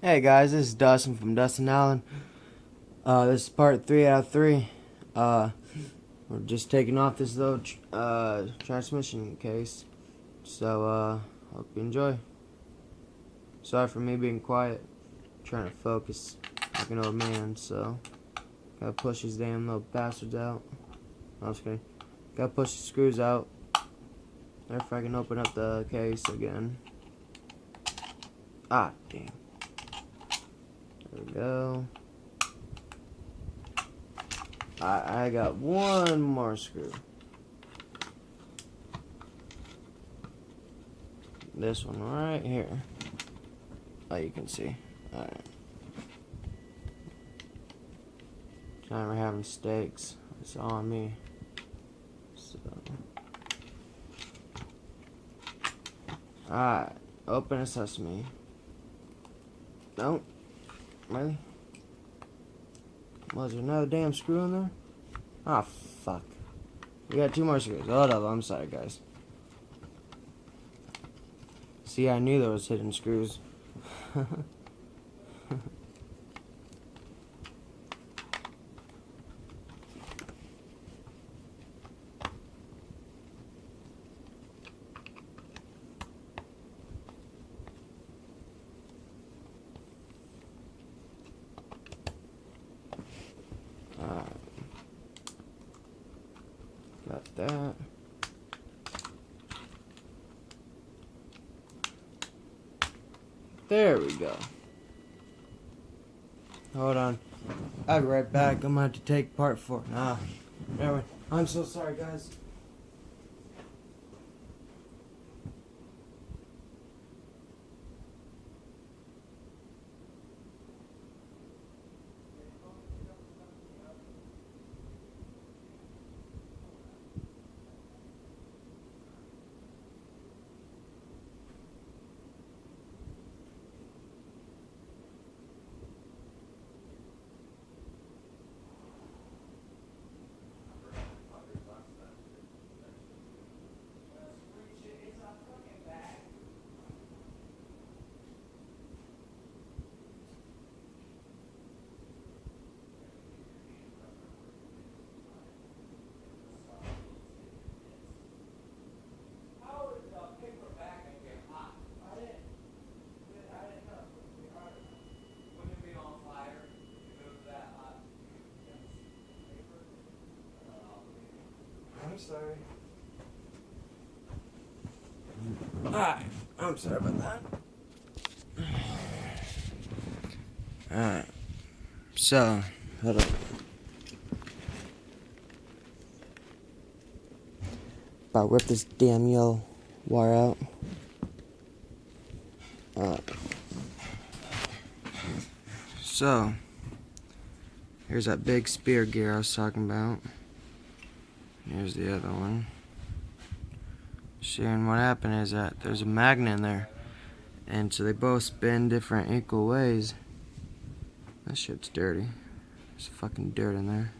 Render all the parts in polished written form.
Hey guys, this is Dustin from Dustin Allen. This is part 3 out of 3. We're just taking off this little transmission case. So, hope you enjoy. Sorry for me being quiet. I'm trying to focus like an old man, so gotta push these damn little bastards out. No, I'm just kidding. Gotta push the screws out. Therefore I can open up the case again. Ah, damn. There we go. I got one more screw. This one right here. Oh, you can see. Alright. Time we're having steaks. It's on me. So. Alright. Open a sesame. Nope. Really? Was there another damn screw in there? Ah, fuck. We got 2 more screws. Hold up, I'm sorry, guys. See, I knew there was hidden screws. Got that. There we go. Hold on. I'll be right back. I'm going to have to take part 4. Nah. Never mind. I'm so sorry, guys. I'm sorry. Alright, I'm sorry about that. Alright. So, hold up. About rip this damn yellow wire out. So, here's that big spear gear I was talking about. Here's the other one. And what happened is that there's a magnet in there, and so they both spin different equal ways. That shit's dirty. There's fucking dirt in there.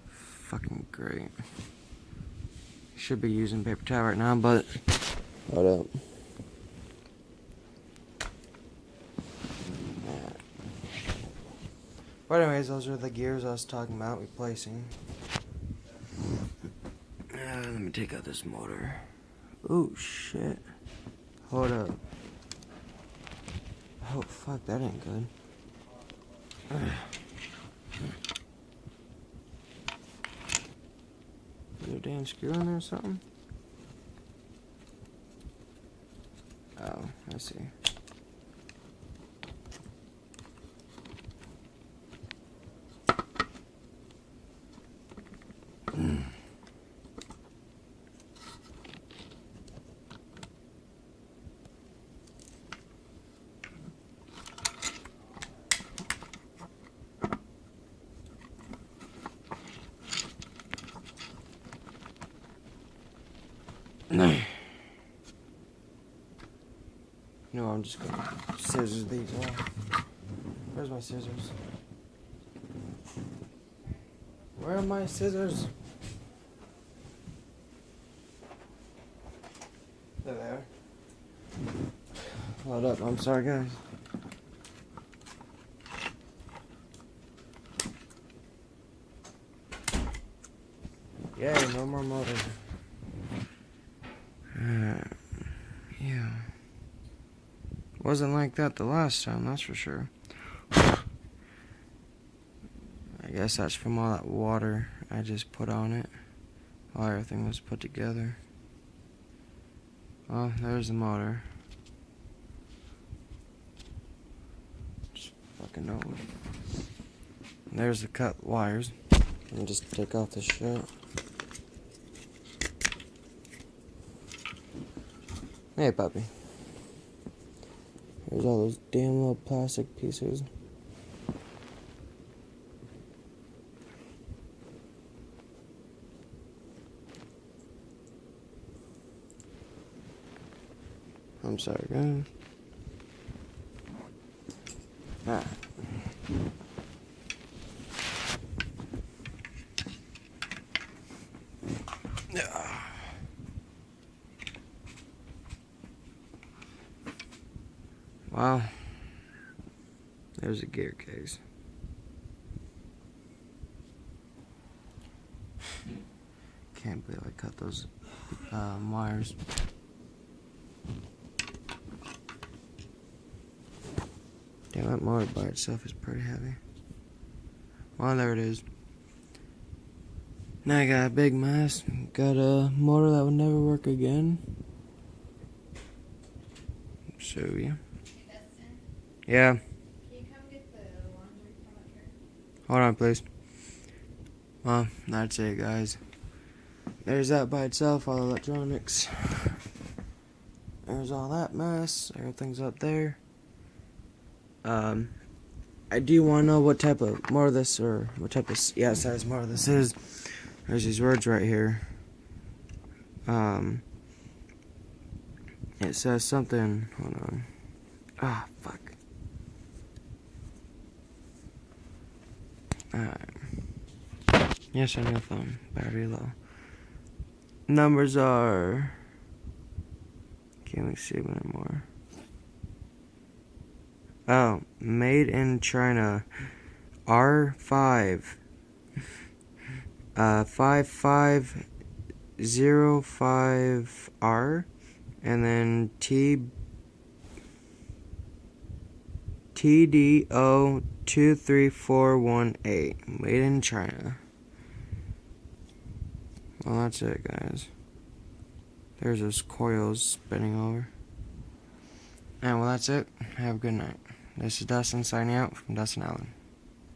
Fucking great. Should be using paper towel right now, but hold up. But anyways, those are the gears I was talking about replacing. Let me take out this motor. Oh shit. Hold up. Oh fuck, that ain't good. Is there a damn screw in there or something? Oh, I see. No, I'm just gonna scissors these off. Where's my scissors? Where are my scissors? They're there. Hold up, I'm sorry guys. Yay, no more motor. Yeah. Wasn't like that the last time, that's for sure. I guess that's from all that water I just put on it while everything was put together. Oh, there's the motor. Just fucking know it. There's the cut wires. Let me just take off this shit. Hey, puppy. Here's all those damn little plastic pieces. I'm sorry, guys. Ah. Wow. There's a gear case. Can't believe I cut those wires. Damn, that motor by itself is pretty heavy. Well, there it is. Now I got a big mess. Got a motor that would never work again. So, yeah. Justin, Yeah. can you come get the laundry from up here? Hold on, please. Well, that's it, guys. There's that by itself, all the electronics. There's all that mess. Everything's up there. I do want to know what type of motor this, or what type of size motor this is. There's these words right here. It says something. Hold on. Ah, fuck. Alright. Yes, I know phone. Battery low. Numbers are. Can't we see anymore? Oh, made in China. R5. 5505R. And then TDO 23418. Made in China. Well, that's it, guys. There's those coils spinning over. And well, that's it. Have a good night. This is Dustin signing out from Dustin Allen.